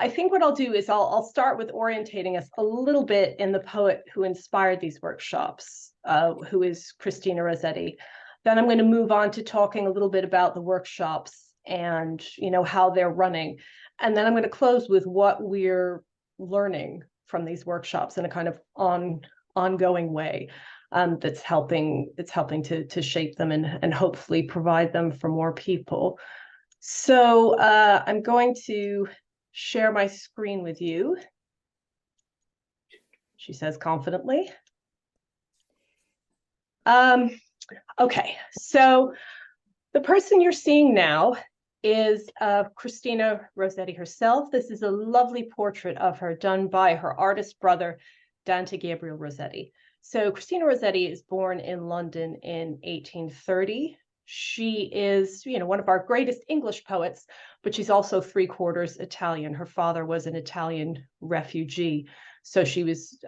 I think what I'll do is I'll start with orientating us a little bit in the poet who inspired these workshops, who is Christina Rossetti. Then I'm going to move on to talking a little bit about the workshops and how they're running. And then I'm going to close with what we're learning from these workshops in a kind of ongoing way, that's helping to shape them and hopefully provide them for more people. So I'm going to share my screen with you, she says confidently. Okay, so the person you're seeing now is Christina Rossetti herself. This is a lovely portrait of her done by her artist brother, Dante Gabriel Rossetti. So Christina Rossetti is born in London in 1830. She is, one of our greatest English poets, but she's also 3/4 Italian. Her father was an Italian refugee, so she was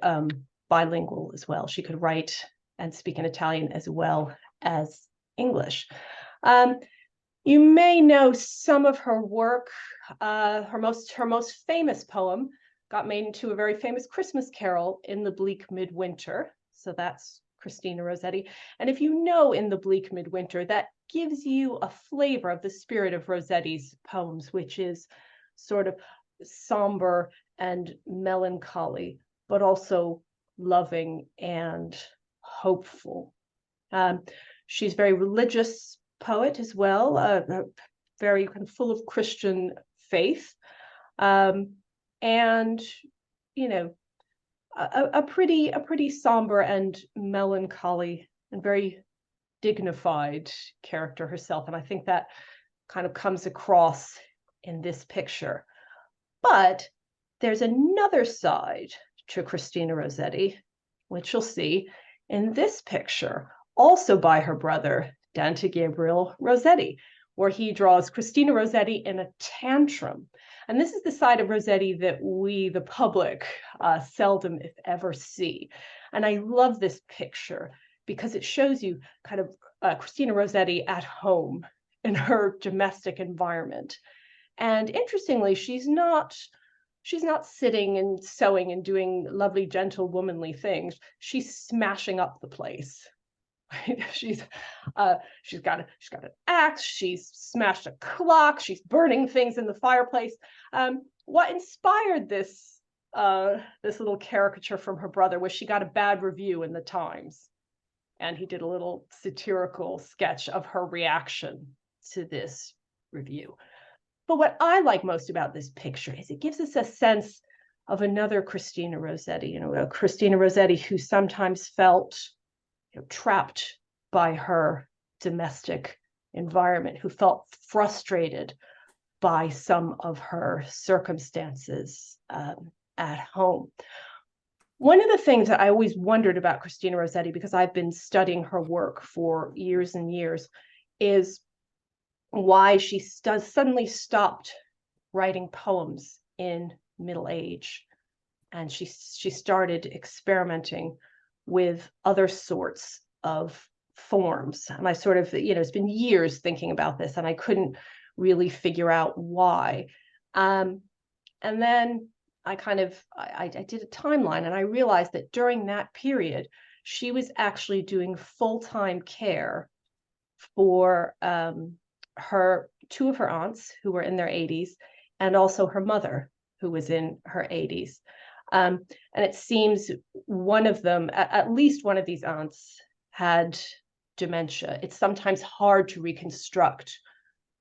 bilingual as well. She could write and speak in Italian as well as English. You may know some of her work. Her most famous poem got made into a very famous Christmas carol, In the Bleak Midwinter. So that's Christina Rossetti. And if you know In the Bleak Midwinter, that gives you a flavor of the spirit of Rossetti's poems, which is sort of somber and melancholy, but also loving and hopeful. She's very religious poet as well, very kind of full of Christian faith, and a pretty somber and melancholy and very dignified character herself. And I think that kind of comes across in this picture. But there's another side to Christina Rossetti, which you'll see in this picture, also by her brother, Dante Gabriel Rossetti, where he draws Christina Rossetti in a tantrum. And this is the side of Rossetti that we, the public, seldom, if ever, see. And I love this picture because it shows you kind of Christina Rossetti at home in her domestic environment. And interestingly, she's not sitting and sewing and doing lovely, gentle, womanly things. She's smashing up the place. She's got an axe. She's smashed a clock. She's burning things in the fireplace. What inspired this little caricature from her brother was she got a bad review in the Times, and he did a little satirical sketch of her reaction to this review. But what I like most about this picture is it gives us a sense of another Christina Rossetti, a Christina Rossetti who sometimes felt trapped by her domestic environment, who felt frustrated by some of her circumstances at home. One of the things that I always wondered about Christina Rossetti, because I've been studying her work for years and years, is why she suddenly stopped writing poems in middle age, and she started experimenting with other sorts of forms. And I sort of, it's been years thinking about this, and I couldn't really figure out why. And then I did a timeline, and I realized that during that period, she was actually doing full-time care for two of her aunts who were in their 80s, and also her mother, who was in her 80s. And it seems one of them, at least one of these aunts, had dementia. It's sometimes hard to reconstruct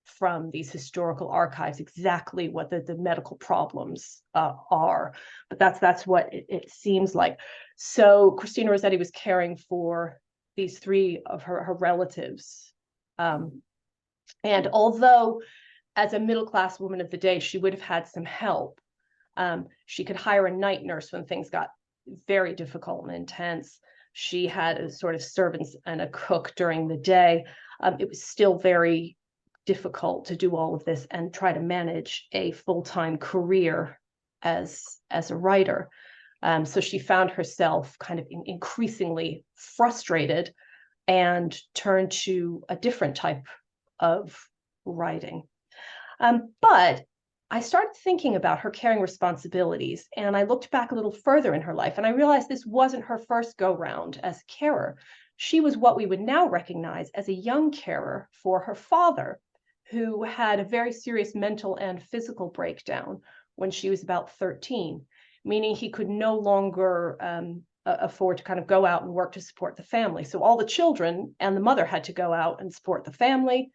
from these historical archives exactly what the medical problems are, but that's what it seems like. So Christina Rossetti was caring for these three of her relatives. And although as a middle-class woman of the day, she would have had some help, she could hire a night nurse when things got very difficult and intense. She had a sort of servants and a cook during the day. It was still very difficult to do all of this and try to manage a full-time career as a writer. So she found herself kind of increasingly frustrated and turned to a different type of writing. But I started thinking about her caring responsibilities, and I looked back a little further in her life, and I realized this wasn't her first go-round as a carer. She was what we would now recognize as a young carer for her father, who had a very serious mental and physical breakdown when she was about 13, meaning he could no longer afford to kind of go out and work to support the family. So all the children and the mother had to go out and support the family,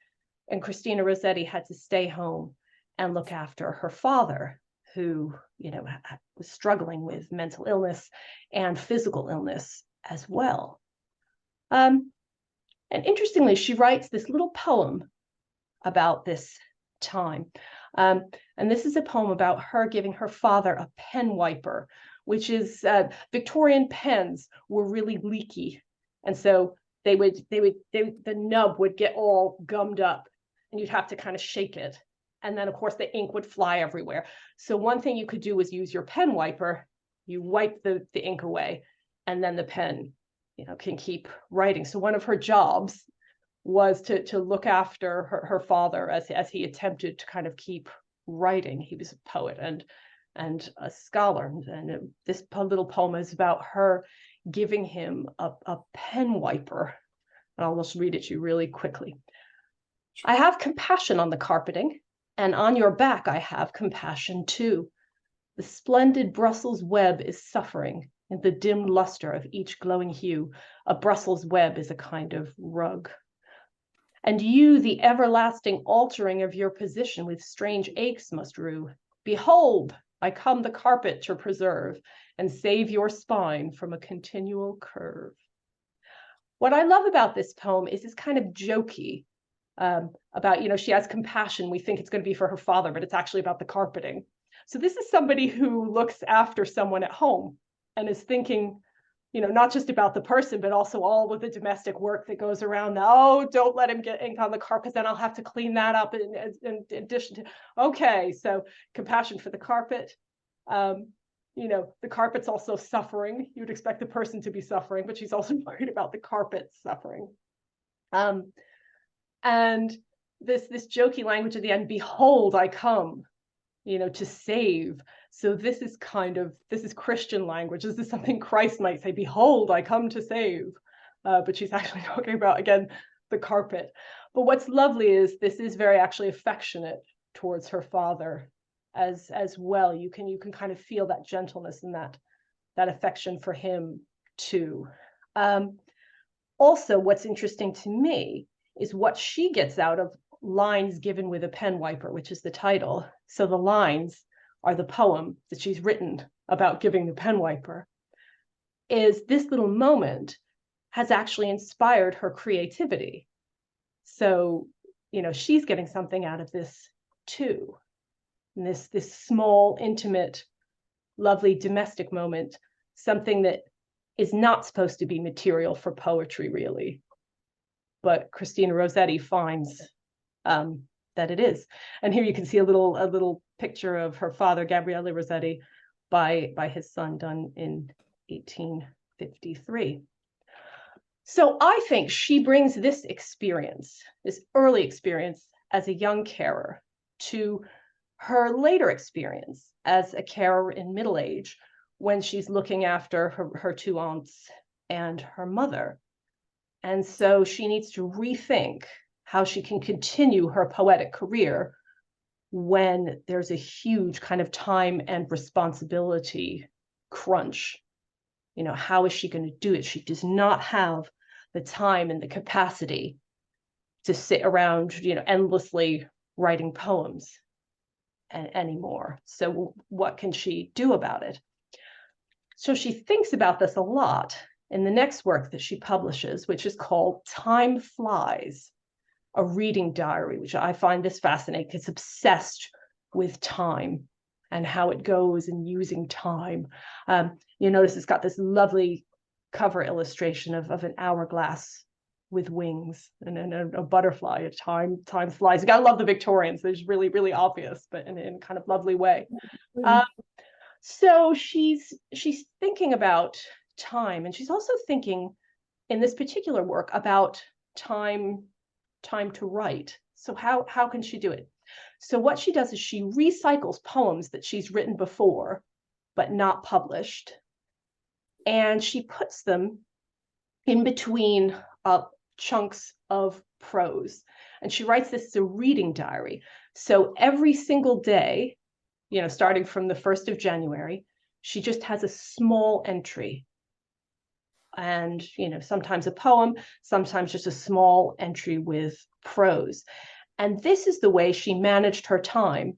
and Christina Rossetti had to stay home and look after her father, who, was struggling with mental illness and physical illness as well. And interestingly, she writes this little poem about this time. And this is a poem about her giving her father a pen wiper, which is Victorian pens were really leaky. And so the nub would get all gummed up and you'd have to kind of shake it. And then, of course, the ink would fly everywhere. So one thing you could do was use your pen wiper. You wipe the ink away, and then the pen, can keep writing. So one of her jobs was to look after her father as he attempted to kind of keep writing. He was a poet and a scholar. And this little poem is about her giving him a pen wiper. And I'll just read it to you really quickly. I have compassion on the carpeting, and on your back I have compassion too. The splendid Brussels web is suffering in the dim luster of each glowing hue. A Brussels web is a kind of rug. And you, the everlasting altering of your position with strange aches must rue. Behold, I come the carpet to preserve and save your spine from a continual curve. What I love about this poem is it's kind of jokey. About, she has compassion. We think it's going to be for her father, but it's actually about the carpeting. So this is somebody who looks after someone at home and is thinking, not just about the person, but also all of the domestic work that goes around. Oh, don't let him get ink on the carpet, then I'll have to clean that up in addition to, okay, so compassion for the carpet. The carpet's also suffering. You'd expect the person to be suffering, but she's also worried about the carpet suffering. And this jokey language at the end, behold, I come, to save. So this is Christian language. This is something Christ might say, behold, I come to save. But she's actually talking about, again, the carpet. But what's lovely is this is very actually affectionate towards her father as well. You can kind of feel that gentleness and that affection for him too. Also, what's interesting to me is what she gets out of Lines Given with a Pen Wiper, which is the title. So the lines are the poem that she's written about giving the pen wiper. Is this little moment has actually inspired her creativity. So, she's getting something out of this too. And this small, intimate, lovely domestic moment, something that is not supposed to be material for poetry, really. But Christina Rossetti finds that it is. And here you can see a little picture of her father, Gabriele Rossetti, by his son, done in 1853. So I think she brings this experience, this early experience as a young carer, to her later experience as a carer in middle age, when she's looking after her two aunts and her mother. And so she needs to rethink how she can continue her poetic career when there's a huge kind of time and responsibility crunch. How is she going to do it? She does not have the time and the capacity to sit around, endlessly writing poems anymore. So what can she do about it? So she thinks about this a lot in the next work that she publishes, which is called Time Flies, a reading diary, which I find this fascinating. It's obsessed with time and how it goes and using time. You notice it's got this lovely cover illustration of an hourglass with wings and a butterfly. Time flies. You gotta love the Victorians. They're just really, really obvious, but in a kind of lovely way. So she's thinking about time, and she's also thinking in this particular work about time to write. So how can she do it? So what she does is she recycles poems that she's written before, but not published. And she puts them in between chunks of prose. And she writes this as a reading diary. So every single day, starting from the 1st of January, she just has a small entry. And, sometimes a poem, sometimes just a small entry with prose. And this is the way she managed her time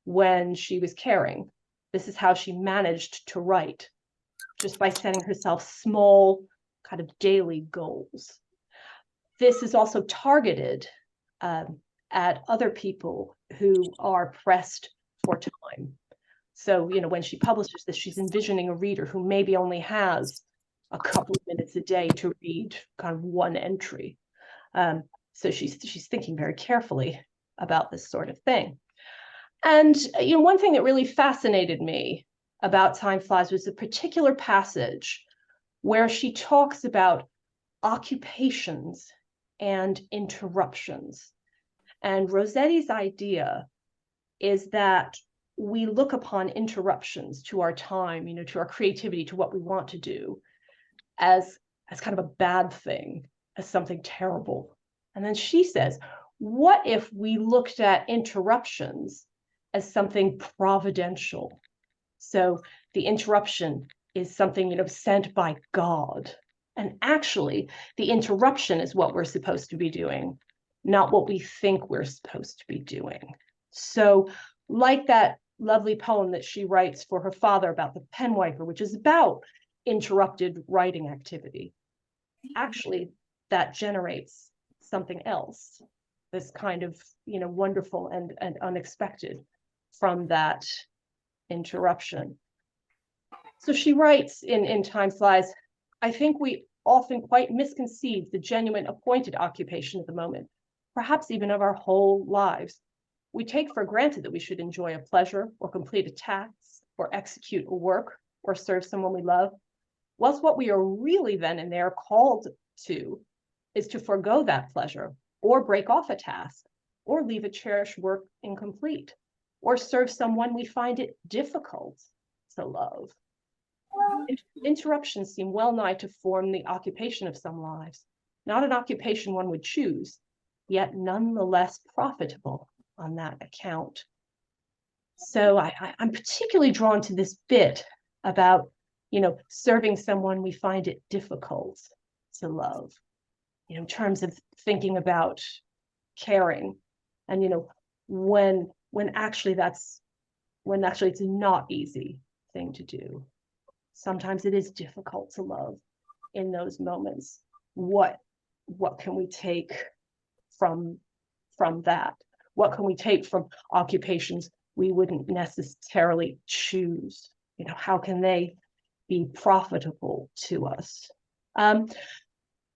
when she was caring. This is how she managed to write, just by setting herself small kind of daily goals. This is also targeted at other people who are pressed for time. So, when she publishes this, she's envisioning a reader who maybe only has a couple of minutes a day to read kind of one entry. So she's thinking very carefully about this sort of thing. And one thing that really fascinated me about Time Flies was a particular passage where she talks about occupations and interruptions. And Rossetti's idea is that we look upon interruptions to our time, to our creativity, to what we want to do, as kind of a bad thing, as something terrible. And then she says, what if we looked at interruptions as something providential? So the interruption is something, sent by God. And actually, the interruption is what we're supposed to be doing, not what we think we're supposed to be doing. So like that lovely poem that she writes for her father about the pen wiper, which is about interrupted writing activity, actually that generates something else, this kind of wonderful and unexpected from that interruption. So she writes in Time Flies, I think we often quite misconceive the genuine appointed occupation of the moment, perhaps even of our whole lives. We take for granted that we should enjoy a pleasure or complete a task or execute a work or serve someone we love, whilst what we are really then and there called to is to forego that pleasure or break off a task or leave a cherished work incomplete or serve someone we find it difficult to love. Interruptions seem well nigh to form the occupation of some lives, not an occupation one would choose, yet none the less profitable on that account. So I'm particularly drawn to this bit about, serving someone we find it difficult to love, in terms of thinking about caring, and, when actually it's a not easy thing to do. Sometimes it is difficult to love in those moments. What can we take from that? What can we take from occupations we wouldn't necessarily choose? How can they be profitable to us?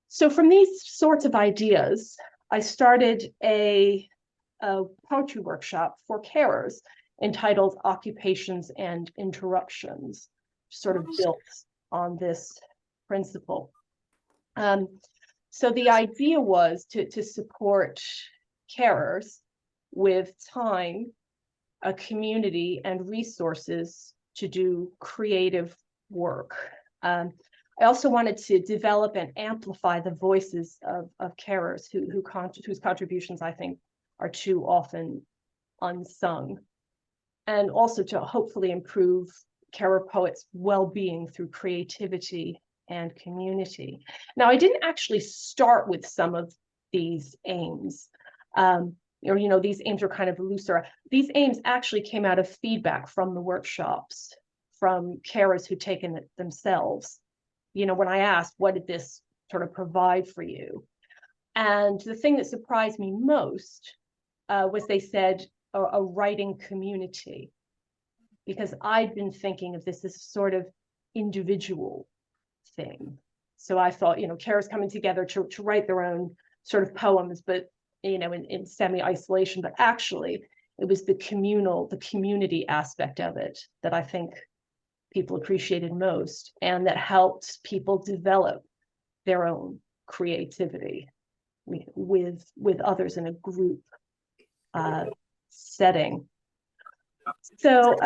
So from these sorts of ideas, I started a poetry workshop for carers entitled Occupations and Interruptions, sort of built on this principle. So the idea was to support carers with time, a community, and resources to do creative work. I also wanted to develop and amplify the voices of carers whose contributions I think are too often unsung, and also to hopefully improve carer poets' well-being through creativity and community. Now, I didn't actually start with some of these aims. These aims are kind of looser. These aims actually came out of feedback from the workshops, from carers who'd taken it themselves. When I asked, what did this sort of provide for you? And the thing that surprised me most was they said a writing community, because I'd been thinking of this as sort of individual thing. So I thought, carers coming together to write their own sort of poems, but, in semi-isolation, but actually it was the community aspect of it that I think people appreciated most, and that helped people develop their own creativity with others in a group setting. So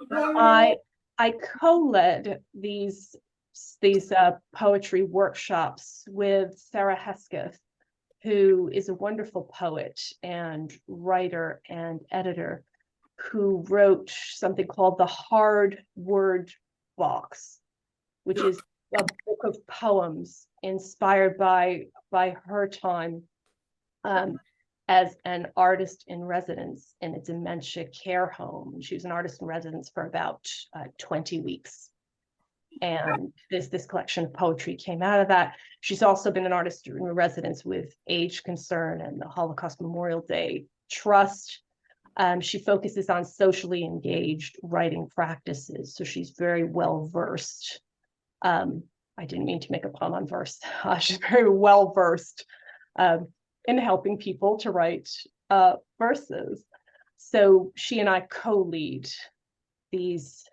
I co-led these poetry workshops with Sarah Hesketh, who is a wonderful poet and writer and editor, who wrote something called The Hard Word Box, which is a book of poems inspired by her time as an artist in residence in a dementia care home. She was an artist in residence for about 20 weeks. And this collection of poetry came out of that. She's also been an artist in residence with Age Concern and the Holocaust Memorial Day Trust. She focuses on socially engaged writing practices, so she's very well versed. I didn't mean to make a pun on verse. She's very well versed in helping people to write verses. So she and I co-lead these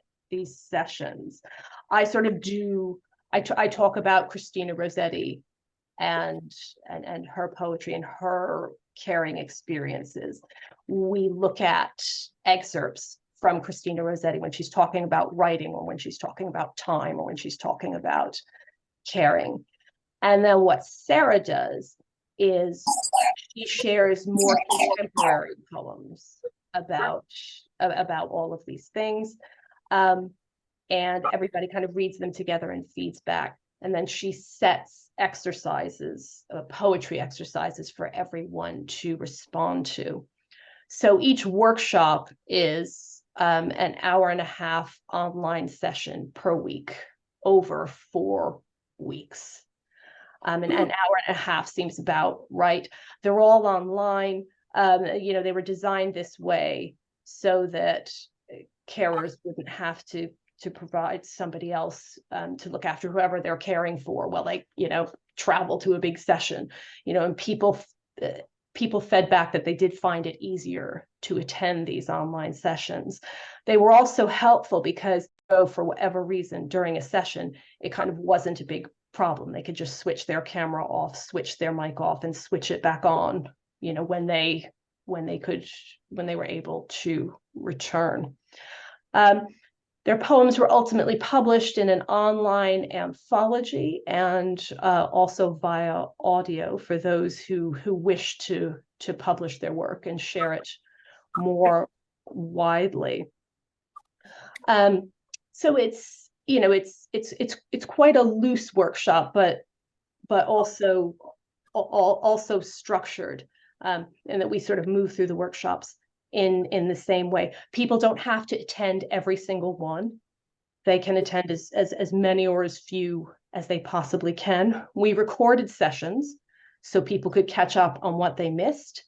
sessions. I sort of do. I talk about Christina Rossetti and her poetry and her caring experiences. We look at excerpts from Christina Rossetti when she's talking about writing, or when she's talking about time, or when she's talking about caring. And then what Sarah does is she shares more contemporary poems about all of these things. And everybody kind of reads them together and feeds back. And then she sets exercises, poetry exercises for everyone to respond to. So each workshop is an hour and a half online session per week over 4 weeks. And an hour and a half seems about right. They're all online. They were designed this way so that carers wouldn't have to provide somebody else to look after whoever they're caring for while they, travel to a big session, and people fed back that they did find it easier to attend these online sessions. They were also helpful because, for whatever reason, during a session, it kind of wasn't a big problem. They could just switch their camera off, switch their mic off, and switch it back on, when they were able to return. Their poems were ultimately published in an online anthology and also via audio for those who wish to publish their work and share it more widely. So it's quite a loose workshop, but also structured, and that we sort of move through the workshops in the same way. People don't have to attend every single one. They can attend as many or as few as they possibly can. We recorded sessions so people could catch up on what they missed,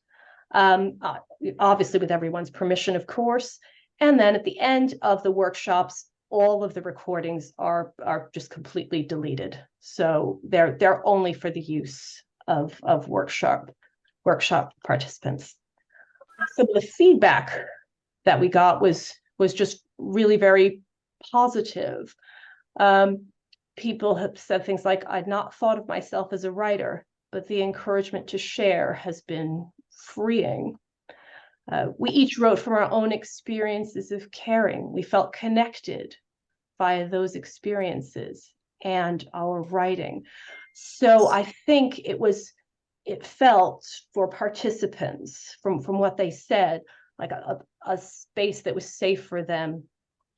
obviously with everyone's permission, of course. And then at the end of the workshops, all of the recordings are just completely deleted. So they're only for the use of workshop participants. So the feedback that we got was just really very positive. People have said things like, "I'd not thought of myself as a writer, but the encouragement to share has been freeing." We each wrote from our own experiences of caring. We felt connected by those experiences and our writing. So I think it felt for participants, from what they said, like a space that was safe for them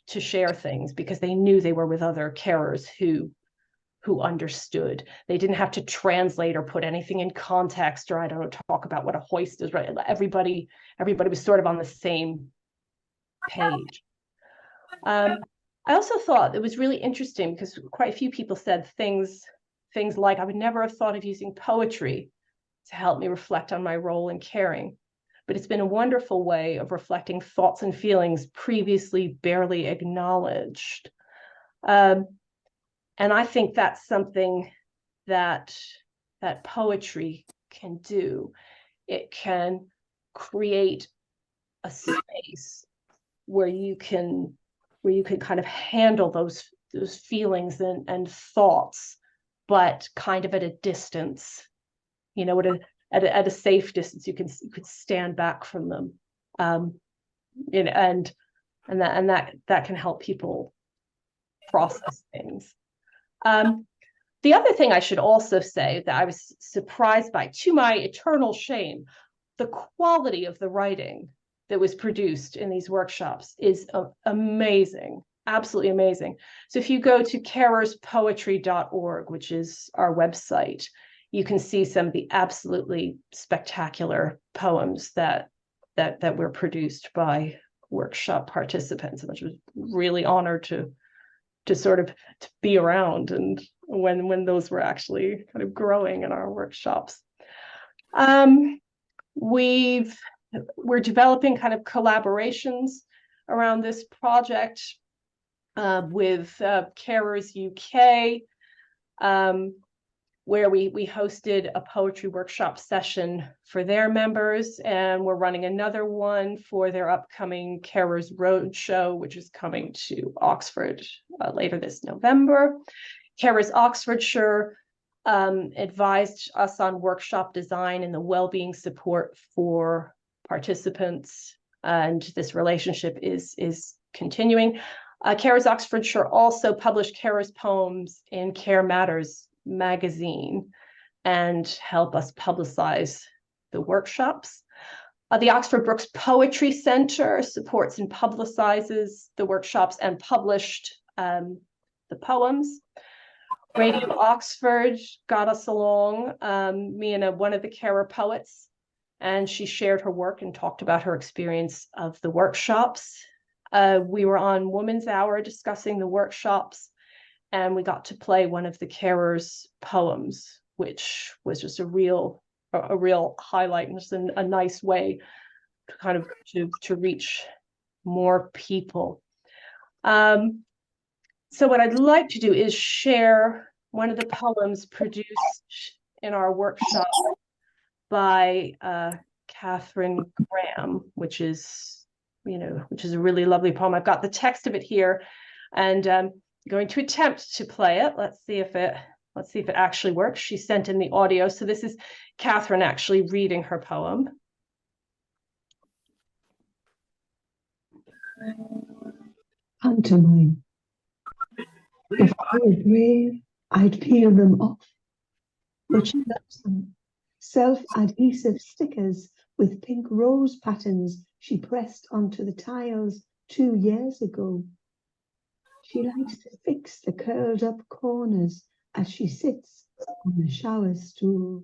to share things, because they knew they were with other carers who understood. They didn't have to translate or put anything in context, or talk about what a hoist is, right? Everybody was sort of on the same page. I also thought it was really interesting because quite a few people said things like, "I would never have thought of using poetry to help me reflect on my role in caring, but it's been a wonderful way of reflecting thoughts and feelings previously barely acknowledged." And I think that's something that poetry can do. It can create a space where you can kind of handle those feelings and thoughts, but kind of at a distance, at at a safe distance. You could stand back from them, and that can help people process things. The other thing I should also say that I was surprised by, to my eternal shame, the quality of the writing that was produced in these workshops is amazing, absolutely amazing. So if you go to carerspoetry.org, which is our website, you can see some of the absolutely spectacular poems that were produced by workshop participants, which was really honored to be around, and when those were actually kind of growing in our workshops. We're developing kind of collaborations around this project with Carers UK, where we hosted a poetry workshop session for their members, and we're running another one for their upcoming Carers Roadshow, which is coming to Oxford later this November. Carers Oxfordshire advised us on workshop design and the well-being support for participants, and this relationship is continuing. Carers Oxfordshire also published Carers poems in Care Matters magazine and help us publicize the workshops. The Oxford Brookes Poetry Centre supports and publicizes the workshops and published the poems. Radio Oxford got us along, me and one of the carer poets, and she shared her work and talked about her experience of the workshops. We were on Woman's Hour discussing the workshops, and we got to play one of the carers' poems, which was just a real highlight, and just a nice way to kind of to reach more people. So what I'd like to do is share one of the poems produced in our workshop by Catherine Graham, which is a really lovely poem. I've got the text of it here, and going to attempt to play it. Let's see if it actually works. She sent in the audio, so this is Catherine actually reading her poem. Pantomime. If I were brave, I'd peel them off. But she loves them. Self-adhesive stickers with pink rose patterns she pressed onto the tiles 2 years ago. She likes to fix the curled up corners as she sits on the shower stool.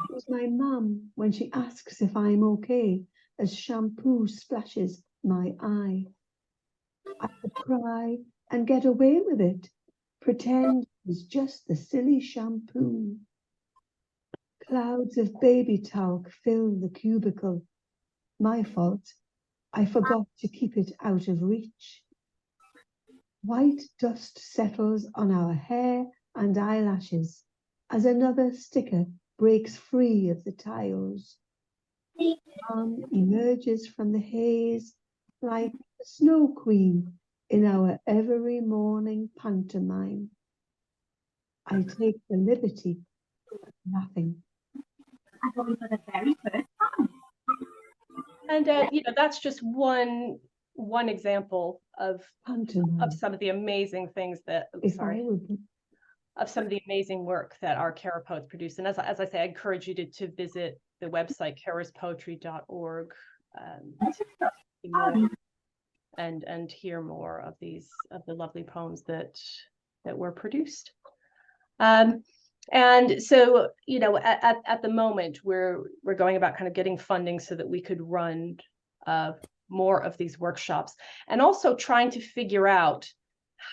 It was my mum when she asks if I'm okay as shampoo splashes my eye. I could cry and get away with it, pretend it was just the silly shampoo. Clouds of baby talc fill the cubicle. My fault, I forgot to keep it out of reach. White dust settles on our hair and eyelashes as another sticker breaks free of the tiles. Mom emerges from the haze like the Snow Queen in our every morning pantomime. I take the liberty of laughing. For the very first time. And that's just one example of Pantomime. some of the amazing things that of some of the amazing work that our carer poets produce. And as I say, I encourage you to visit the website carerspoetry.org and hear more of the lovely poems that were produced. And so, at the moment, we're going about kind of getting funding so that we could run more of these workshops, and also trying to figure out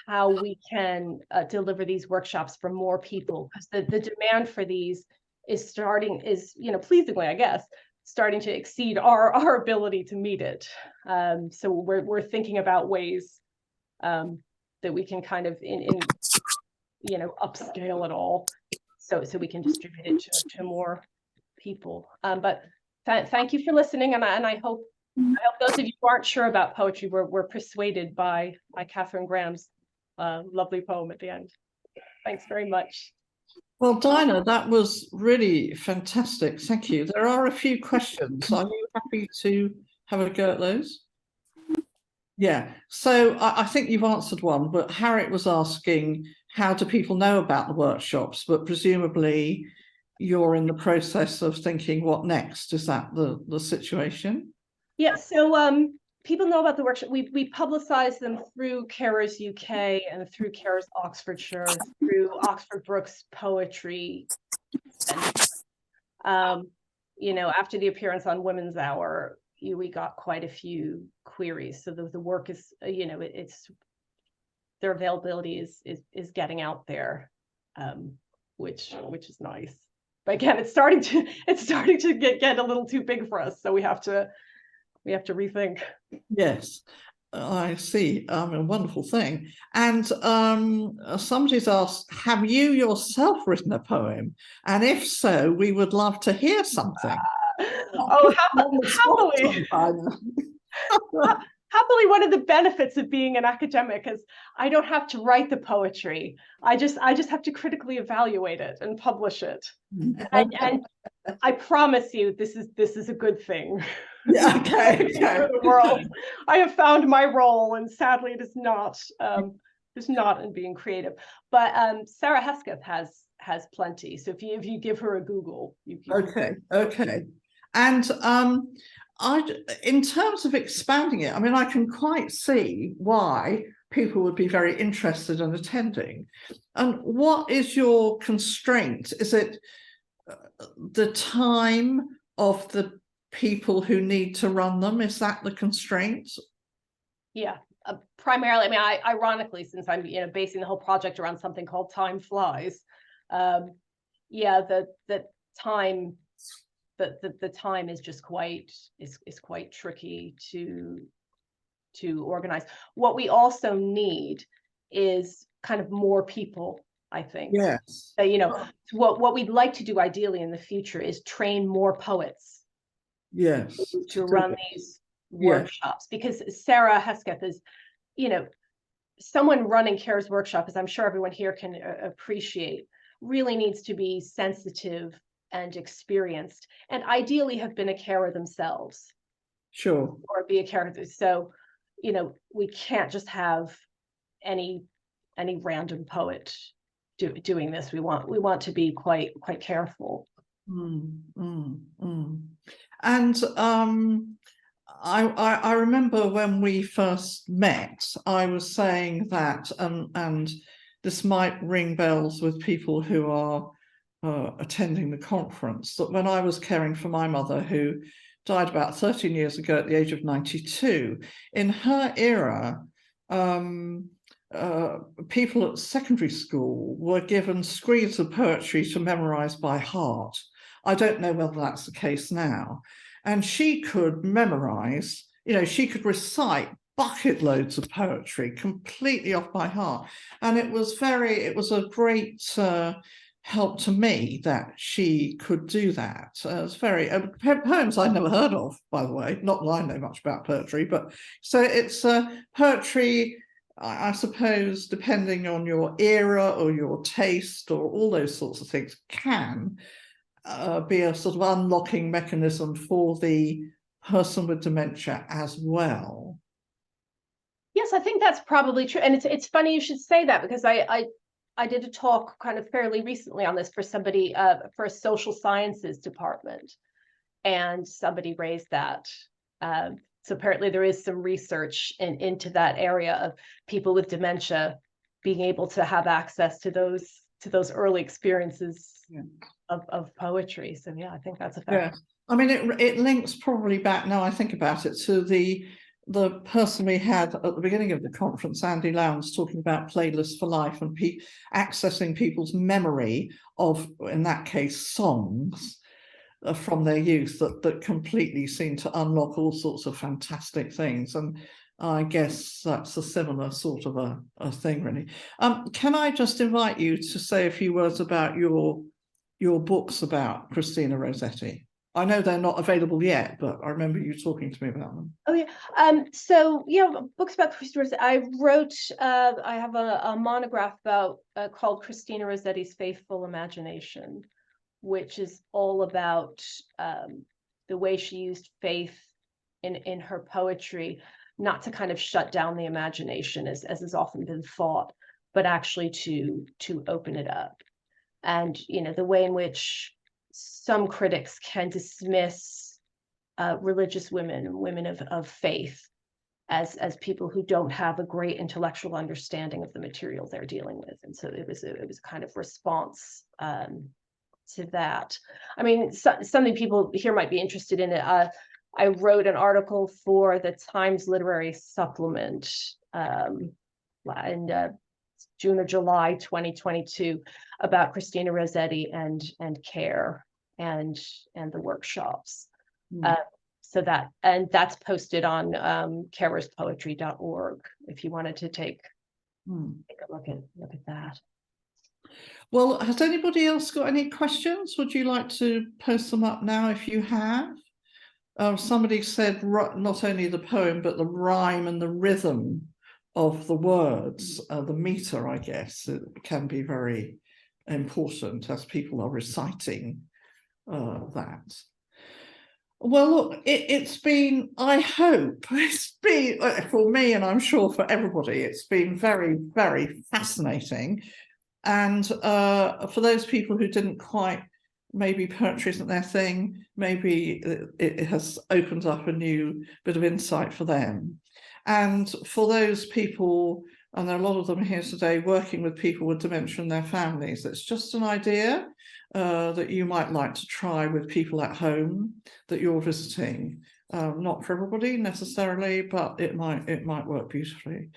how we can deliver these workshops for more people, because the demand for these is pleasingly, I guess, starting to exceed our ability to meet it. So we're thinking about ways that we can kind of upscale it all, so we can distribute it to more people. But thank you for listening, and I hope those of you who aren't sure about poetry were persuaded by Catherine Graham's lovely poem at the end. Thanks very much. Well, Dinah, that was really fantastic. Thank you. There are a few questions. Are you happy to have a go at those? Yeah. So I think you've answered one, but Harriet was asking, how do people know about the workshops? But presumably you're in the process of thinking what next. Is that the situation? Yeah, so people know about the workshop. We publicize them through Carers UK and through Carers Oxfordshire, through Oxford Brookes Poetry Center. You know, after the appearance on Women's Hour, we got quite a few queries. So the work is, you know, it's their availability is getting out there, which is nice. But again, it's starting to get a little too big for us. So we have to rethink. Yes, I see. A wonderful thing. And somebody's asked, have you yourself written a poem? And if so, we would love to hear something. Oh, happily. Happily, one of the benefits of being an academic is I don't have to write the poetry. I just have to critically evaluate it and publish it. And I promise you, this is a good thing. Yeah, okay. For the world. I have found my role, and sadly, it is not. It's not in being creative. But Sarah Hesketh has plenty. So if you give her a Google, you can. Okay. And in terms of expanding it, I mean, I can quite see why people would be very interested in attending. And what is your constraint? Is it the time of the people who need to run them? Is that the constraint? Yeah, primarily. I mean, ironically, since I'm basing the whole project around something called Time Flies, yeah, the time. The time is just quite tricky to organize. What we also need is kind of more people, I think. Yes. What we'd like to do ideally in the future is train more poets. Yes. To run these workshops, because Sarah Hesketh is, someone running Carers Workshop, as I'm sure everyone here can appreciate, really needs to be sensitive and experienced, and ideally have been a carer themselves. Sure. Or be a carer. So, we can't just have any random poet doing this. We want to be quite careful. And I remember when we first met, I was saying that, and this might ring bells with people who are attending the conference, that when I was caring for my mother, who died about 13 years ago at the age of 92, in her era, people at secondary school were given screeds of poetry to memorize by heart. I don't know whether that's the case now. And she could memorize, she could recite bucket loads of poetry completely off by heart. And it was a great help to me that she could do that. It's very poems I'd never heard of, by the way. Not that I know much about poetry, but so it's poetry, I suppose, depending on your era or your taste or all those sorts of things, can be a sort of unlocking mechanism for the person with dementia as well. Yes, I think that's probably true. And it's funny you should say that, because I did a talk kind of fairly recently on this for somebody for a social sciences department, and somebody raised that. So apparently there is some research into that area of people with dementia being able to have access to those early experiences of poetry. So yeah, I think that's a fact. Yeah, I mean it links probably back, now I think about it, to the person we had at the beginning of the conference, Andy Lowndes, talking about Playlists for Life and accessing people's memory of, in that case, songs from their youth that completely seem to unlock all sorts of fantastic things. And I guess that's a similar sort of a thing, really. Can I just invite you to say a few words about your books about Christina Rossetti? I know they're not available yet, but I remember you talking to me about them. Oh yeah. So yeah, books about Christina Rossetti. I wrote. I have a monograph about called Christina Rossetti's Faithful Imagination, which is all about the way she used faith in her poetry, not to kind of shut down the imagination as has often been thought, but actually to open it up. And the way in which some critics can dismiss religious women and women of faith as people who don't have a great intellectual understanding of the material they're dealing with. And so it was a kind of response to that. I mean, something people here might be interested in. I wrote an article for the Times Literary Supplement in June or July 2022 about Christina Rossetti and CARE and the workshops. So that's posted on carerspoetry.org if you wanted to take a look at that. Well, has anybody else got any questions? Would you like to post them up now if you have? Somebody said not only the poem, but the rhyme and the rhythm of the words, the meter, I guess, it can be very important as people are reciting that. Well, look, it's been, I hope, it's been, for me, and I'm sure for everybody, it's been very, very fascinating. And for those people who didn't quite, maybe poetry isn't their thing, maybe it has opened up a new bit of insight for them. And for those people, and there are a lot of them here today, working with people with dementia in their families, it's just an idea that you might like to try with people at home that you're visiting. Not for everybody necessarily, but it might work beautifully.